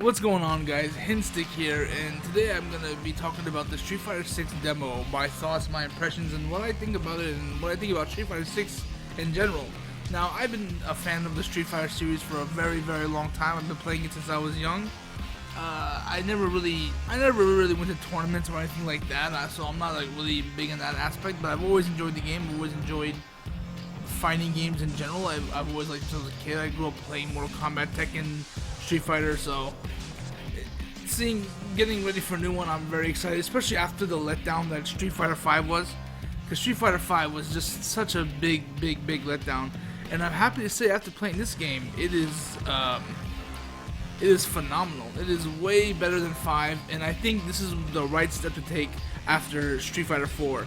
What's going on, guys? Hinstick here, and today I'm gonna be talking about the Street Fighter 6 demo, my thoughts, my impressions, and what I think about it, and what I think about Street Fighter 6 in general. Now, I've been a fan of the Street Fighter series for a very, very long time. I've been playing it since I was young. I never really went to tournaments or anything like that, so I'm not like really big in that aspect. But I've always enjoyed the game. I've always enjoyed fighting games in general. I've always liked since I was a kid. I grew up playing Mortal Kombat, Tekken, Street Fighter, so getting ready for a new one, I'm very excited, especially after the letdown that Street Fighter 5 was, because Street Fighter 5 was just such a big letdown, and I'm happy to say after playing this game, it is phenomenal. It is way better than 5, and I think this is the right step to take after Street Fighter 4.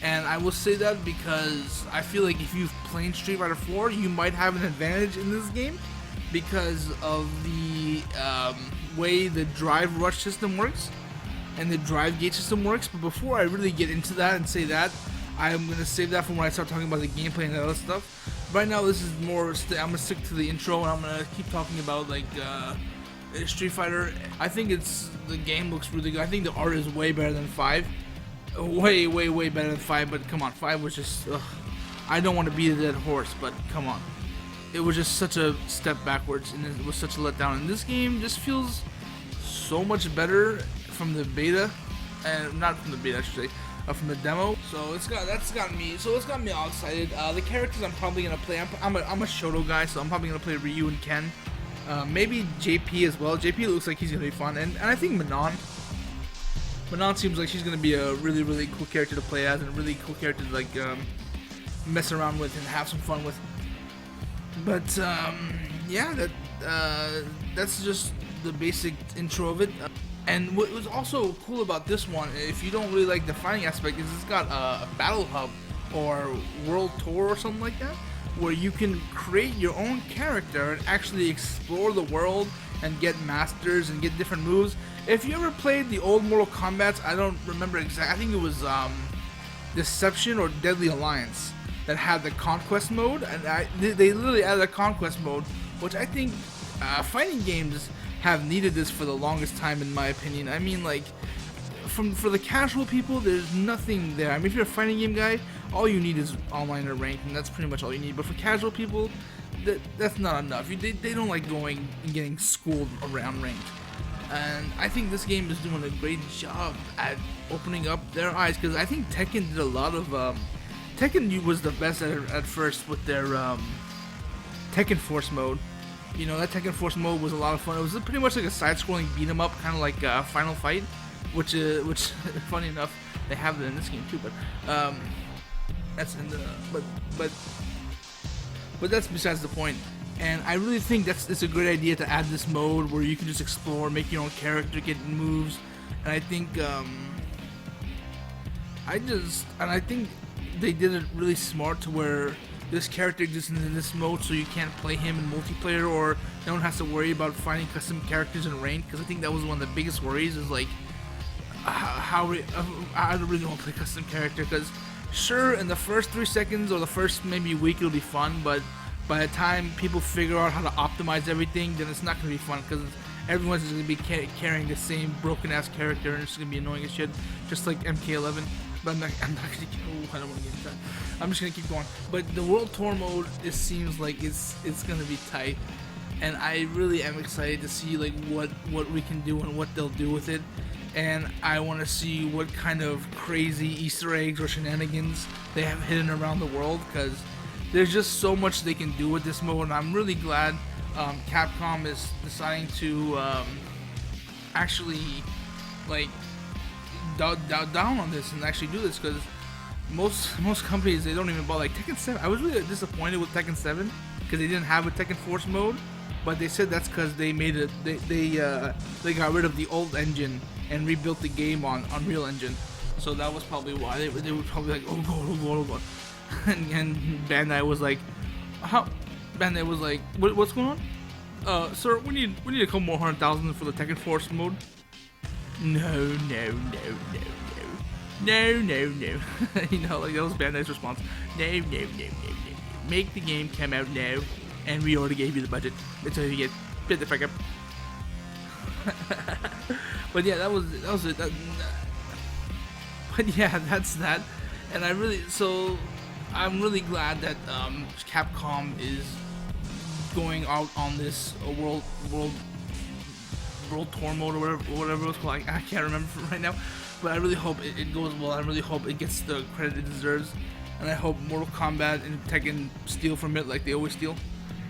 And I will say that because I feel like if you've played Street Fighter 4, you might have an advantage in this game because of the way the drive rush system works and the drive gate system works. But before I really get into that and say that, I'm going to save that for when I start talking about the gameplay and that other stuff. Right now, this is more, I'm going to stick to the intro, and I'm going to keep talking about like Street Fighter. I think the game looks really good. I think the art is way better than 5. Way better than 5, but come on, 5 was just, I don't want to beat a dead horse, but come on. It was just such a step backwards, and it was such a letdown. And this game just feels so much better from the beta, and not from the beta, I should say, from the demo. So that's got me all excited. The characters I'm probably gonna play. I'm a SWTOR guy, so I'm probably gonna play Ryu and Ken. Maybe JP as well. JP looks like he's gonna be fun, and I think Manon. Manon seems like she's gonna be a really cool character to play as, and a really cool character to like mess around with and have some fun with. But yeah, that's just the basic intro of it. And what was also cool about this one, if you don't really like the fighting aspect, is it's got a battle hub or world tour or something like that, where you can create your own character and actually explore the world and get masters and get different moves. If you ever played the old Mortal Kombat, I don't remember exactly, I think it was Deception or Deadly Alliance that had the Conquest mode, and they literally added a Conquest mode, which I think fighting games have needed this for the longest time, in my opinion. I mean, like, for the casual people, there's nothing there. I mean, if you're a fighting game guy, all you need is online or ranked, and that's pretty much all you need. But for casual people, that's not enough. They don't like going and getting schooled around ranked. And I think this game is doing a great job at opening up their eyes, because I think Tekken did a lot of Tekken was the best at first with their Tekken Force mode. You know, that Tekken Force mode was a lot of fun. It was pretty much like a side-scrolling beat-em-up, kind of like Final Fight, which funny enough, they have it in this game too. But that's in the but that's besides the point. And I really think it's a great idea to add this mode where you can just explore, make your own character, get moves, and I think I think they did it really smart to where this character exists in this mode, so you can't play him in multiplayer, or no one has to worry about finding custom characters in ranked, because I think that was one of the biggest worries, is like I don't really want to play custom character, because sure, in the first 3 seconds or the first maybe week it'll be fun, but by the time people figure out how to optimize everything, then it's not going to be fun, because everyone's just going to be carrying the same broken ass character, and it's going to be annoying as shit, just like MK11. But I'm not gonna get, I don't want to get into that. I'm just gonna keep going. But the World Tour mode, it seems like it's gonna be tight, and I really am excited to see like what we can do and what they'll do with it. And I want to see what kind of crazy Easter eggs or shenanigans they have hidden around the world, because there's just so much they can do with this mode. And I'm really glad Capcom is deciding to actually like down on this and actually do this, because most companies, they don't even bother. Like Tekken 7, I was really disappointed with Tekken 7 because they didn't have a Tekken Force mode, but they said that's because they made it, they got rid of the old engine and rebuilt the game on Unreal Engine, so that was probably why they were probably like, oh god. And Bandai was like, what's going on? Sir, we need a couple more 100,000 for the Tekken Force mode. No. You know, like that was Bandai's response. No. Make the game come out now, and we already gave you the budget. That's how you get the fuck up. But yeah, that was it. But yeah, that's that. And I'm really glad that Capcom is going out on this world tour mode or whatever it was called. I can't remember right now, but I really hope it goes well. I really hope it gets the credit it deserves, and I hope Mortal Kombat and Tekken steal from it like they always steal.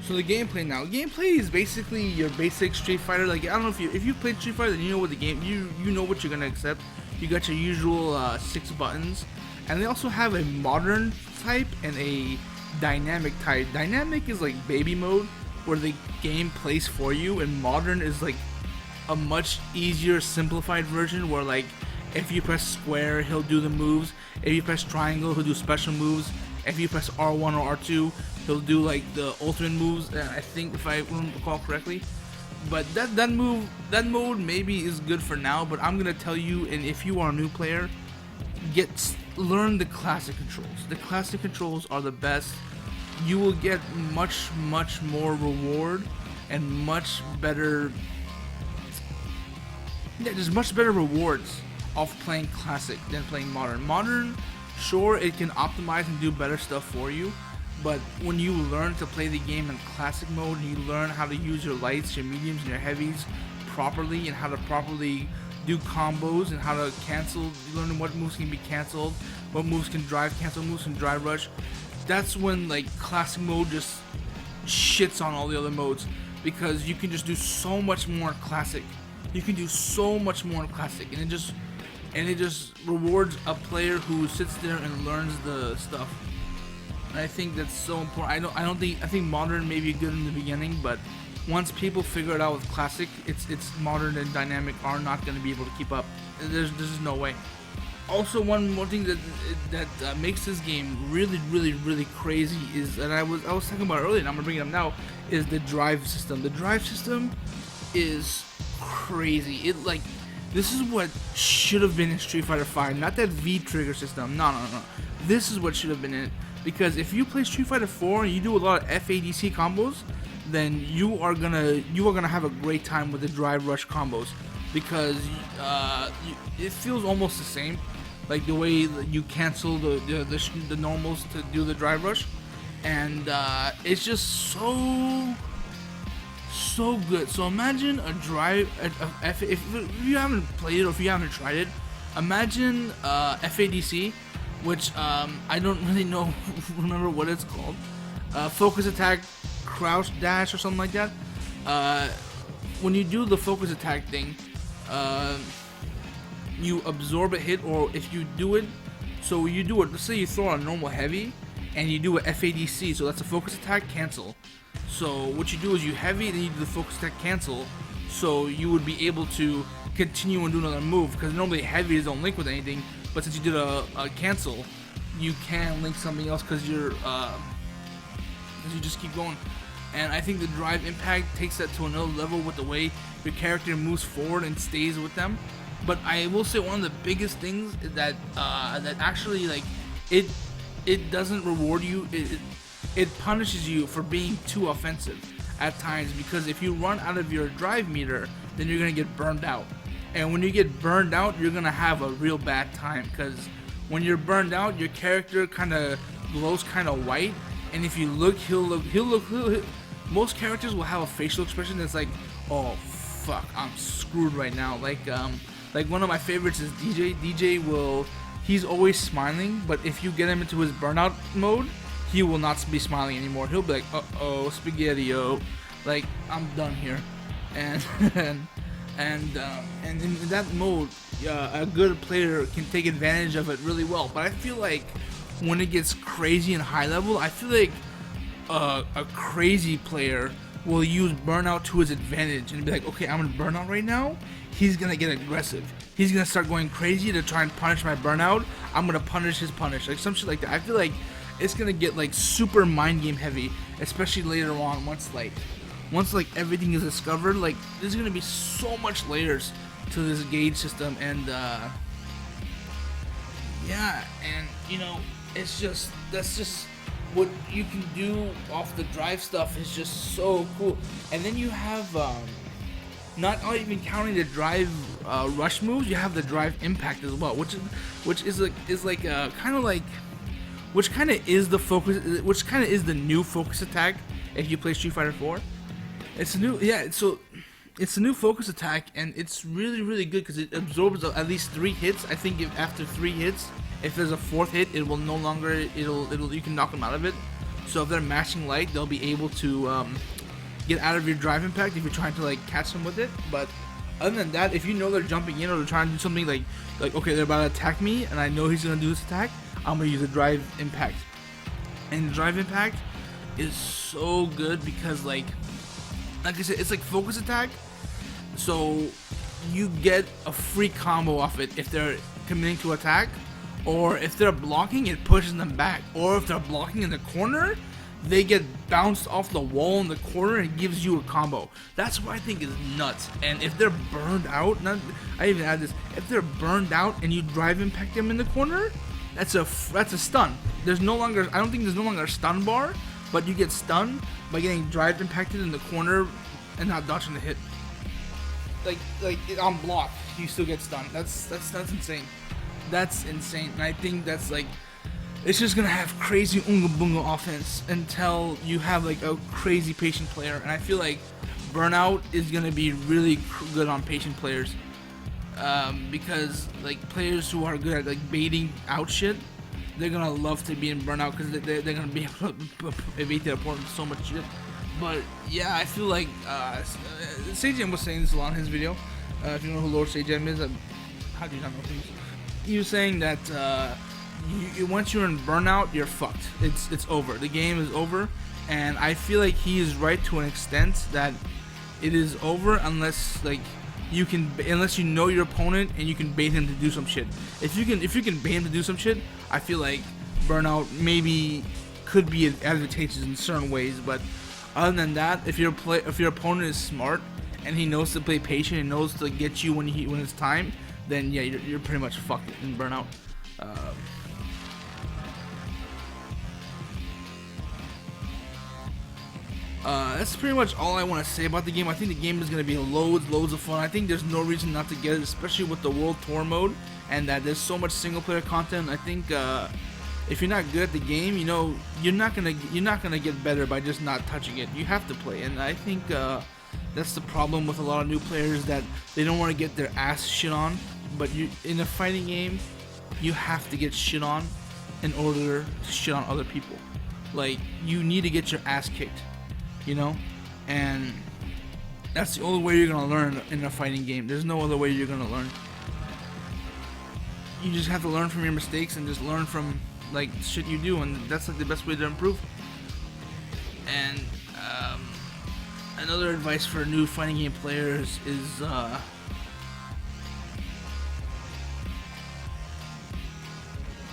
So the gameplay now. Gameplay is basically your basic Street Fighter. Like, I don't know if you played Street Fighter, then you know what the game you know what you're gonna accept. You got your usual 6 buttons, and they also have a modern type and a dynamic type. Dynamic is like baby mode, where the game plays for you, and modern is like a much easier, simplified version where, like, if you press square, he'll do the moves. If you press triangle, he'll do special moves. If you press R1 or R2, he'll do like the ultimate moves. I think, if I recall correctly. But that mode maybe is good for now. But I'm gonna tell you, and if you are a new player, learn the classic controls. The classic controls are the best. You will get much more reward and much better. Yeah, there's much better rewards of playing classic than playing modern. Modern, sure, it can optimize and do better stuff for you, but when you learn to play the game in classic mode, you learn how to use your lights, your mediums, and your heavies properly, and how to properly do combos and how to cancel. You learn what moves can be canceled, what moves can drive cancel, moves can drive rush. That's when, like, classic mode just shits on all the other modes, because you can just do so much more classic. You can do so much more in classic, and it just rewards a player who sits there and learns the stuff. And I think that's so important. I think modern may be good in the beginning, but once people figure it out with classic, it's modern and dynamic are not going to be able to keep up. There's no way. Also, one more thing that makes this game really crazy is that I was talking about earlier, and I'm gonna bring it up now, is the drive system. The drive system is crazy. This is what should have been in Street Fighter V, not that V trigger system. No. This is what should have been in it, because if you play Street Fighter 4 and you do a lot of FADC combos, then you are gonna have a great time with the drive rush combos, because it feels almost the same, like the way you cancel the normals to do the drive rush, and it's just so good. So imagine a drive, if you haven't played it or if you haven't tried it, imagine FADC, which I don't really remember what it's called. Focus attack, crouch dash, or something like that. When you do the focus attack thing, you absorb a hit, or if you do it, so you do it. Let's say you throw a normal heavy, and you do a FADC, so that's a focus attack cancel. So what you do is you heavy, then you do the focus attack cancel, so you would be able to continue and do another move, because normally heavies don't link with anything, but since you did a cancel, you can link something else, because you just keep going. And I think the drive impact takes that to another level with the way your character moves forward and stays with them. But I will say one of the biggest things is that actually, like, it doesn't reward you. It punishes you for being too offensive at times, because if you run out of your drive meter, then you're gonna get burned out. And when you get burned out, you're gonna have a real bad time, because when you're burned out, your character kind of glows kind of white, and if you look, he'll look. Most characters will have a facial expression that's like, oh fuck, I'm screwed right now. Like one of my favorites is DJ. DJ he's always smiling, but if you get him into his burnout mode, he will not be smiling anymore. He'll be like, uh-oh, spaghetti-o, like, I'm done here. And in that mode, a good player can take advantage of it really well. But I feel like when it gets crazy and high level, I feel like a crazy player will use burnout to his advantage and be like, okay, I'm in burnout right now. He's gonna get aggressive. He's gonna start going crazy to try and punish my burnout. I'm gonna punish his punish, like some shit like that. I feel like it's gonna get like super mind game heavy, especially later on once everything is discovered. Like, there's gonna be so much layers to this gauge system, and yeah, and you know, that's just what you can do off the drive stuff is just so cool. And then you have not even counting the drive rush moves, you have the drive impact as well, which kind of is the focus, which kind of is the new focus attack if you play Street Fighter 4. It's a new, yeah, so it's a new focus attack, and it's really good because it absorbs at least 3 hits. I think after 3 hits, if there's a 4th hit, it will no longer, you can knock them out of it. So if they're matching light, they'll be able to get out of your drive impact if you're trying to like catch them with it. But other than that, if you know they're jumping in or they're trying to do something like okay, they're about to attack me, and I know he's gonna do this attack, I'm gonna use a drive impact. And drive impact is so good because like I said, it's like focus attack, so you get a free combo off it if they're committing to attack, or if they're blocking, it pushes them back, or if they're blocking in the corner, they get bounced off the wall in the corner and gives you a combo. That's what I think is nuts. And if they're burned out, I even add this, if they're burned out and you drive impact them in the corner, that's a stun. There's no longer, I don't think there's no longer a stun bar, but you get stunned by getting drive impacted in the corner and not dodging the hit. Like on block, you still get stunned. That's insane. That's insane. And I think that's like, it's just gonna have crazy unga bunga offense until you have like a crazy patient player, and I feel like Burnout is gonna be really good on patient players, because like players who are good at like baiting out shit, they're gonna love to be in Burnout because they're gonna be able to evade their opponent so much shit. But yeah, I feel like Sajam was saying this a lot in his video. If you know who Lord Sajam is, how do you not know who he is? He was saying that once you're in Burnout, you're fucked. It's over. The game is over, and I feel like he is right to an extent that it is over unless like unless you know your opponent and you can bait him to do some shit. If you can bait him to do some shit, I feel like Burnout maybe could be advantageous in certain ways. But other than that, if your opponent is smart and he knows to play patient and knows to get you when it's time, then yeah, you're pretty much fucked in Burnout. That's pretty much all I want to say about the game. I think the game is going to be loads of fun. I think there's no reason not to get it, especially with the World Tour mode, and that there's so much single player content. I think if you're not good at the game, you know, you're not gonna get better by just not touching it. You have to play, and I think that's the problem with a lot of new players, that they don't want to get their ass shit on. But in a fighting game, you have to get shit on in order to shit on other people. Like, you need to get your ass kicked, you know? And that's the only way you're gonna learn in a fighting game. There's no other way you're gonna learn. You just have to learn from your mistakes and just learn from like shit you do, and that's like the best way to improve. And another advice for new fighting game players is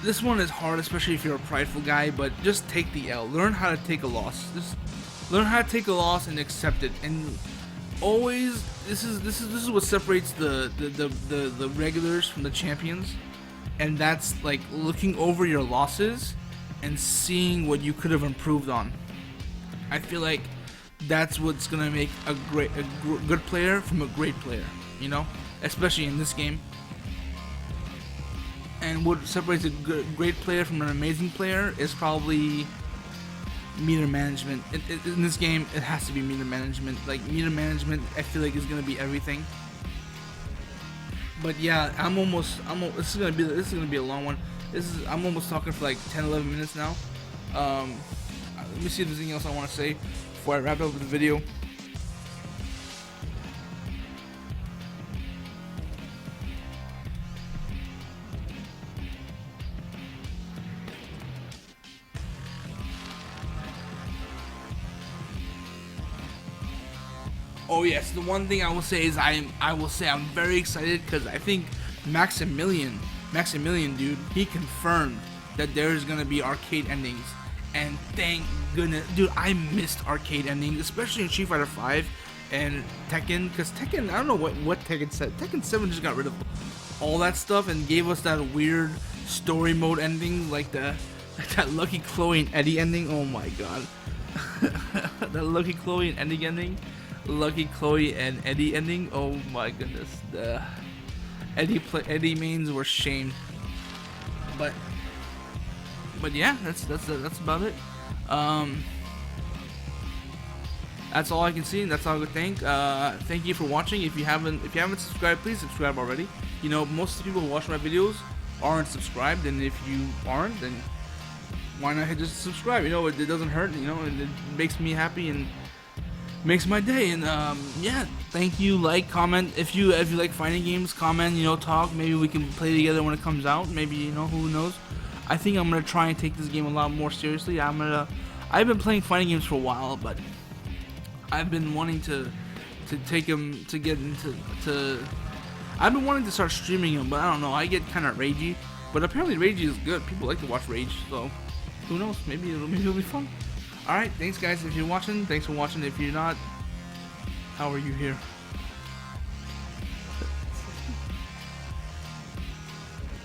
this one is hard, especially if you're a prideful guy, but just take the L. Learn how to take a loss. Just learn how to take a loss and accept it. And always, this is what separates the regulars from the champions. And that's like looking over your losses and seeing what you could have improved on. I feel like that's what's gonna make a good player from a great player, you know, especially in this game. And what separates a great player from an amazing player is probably meter management. In this game, it has to be meter management. Like, meter management, I feel like is gonna be everything. But yeah, this is gonna be a long one. I'm almost talking for like 10-11 minutes now. Let me see if there's anything else I want to say before I wrap up the video. Oh yes, the one thing I will say is I'm very excited because I think Maximilian dude, he confirmed that there's gonna be arcade endings, and thank goodness, dude. I missed arcade endings, especially in Street Fighter 5 and Tekken, because Tekken, I don't know what Tekken said. Tekken 7 just got rid of all that stuff and gave us that weird story mode ending, like that Lucky Chloe and Eddie ending. Oh my god, that Lucky Chloe and Eddie ending. Lucky Chloe and Eddie ending. Oh my goodness, the Eddie mains were shamed. But yeah, that's about it. That's all I can see. That's all I could think. Thank you for watching. If you haven't subscribed, please subscribe already. You know, most of the people who watch my videos aren't subscribed, and if you aren't, then why not hit just subscribe? You know, it doesn't hurt. You know, and it makes me happy and makes my day. And yeah, thank you. Like, comment if you like fighting games. Comment, you know, talk. Maybe we can play together when it comes out. Maybe, you know, who knows. I think I'm gonna try and take this game a lot more seriously. I've been playing fighting games for a while, but I've been wanting to take them to get into I've been wanting to start streaming them, but I don't know. I get kind of ragey, but apparently ragey is good. People like to watch rage, so who knows? Maybe it'll be fun. All right, thanks guys. If you're watching, thanks for watching. If you're not, how are you here?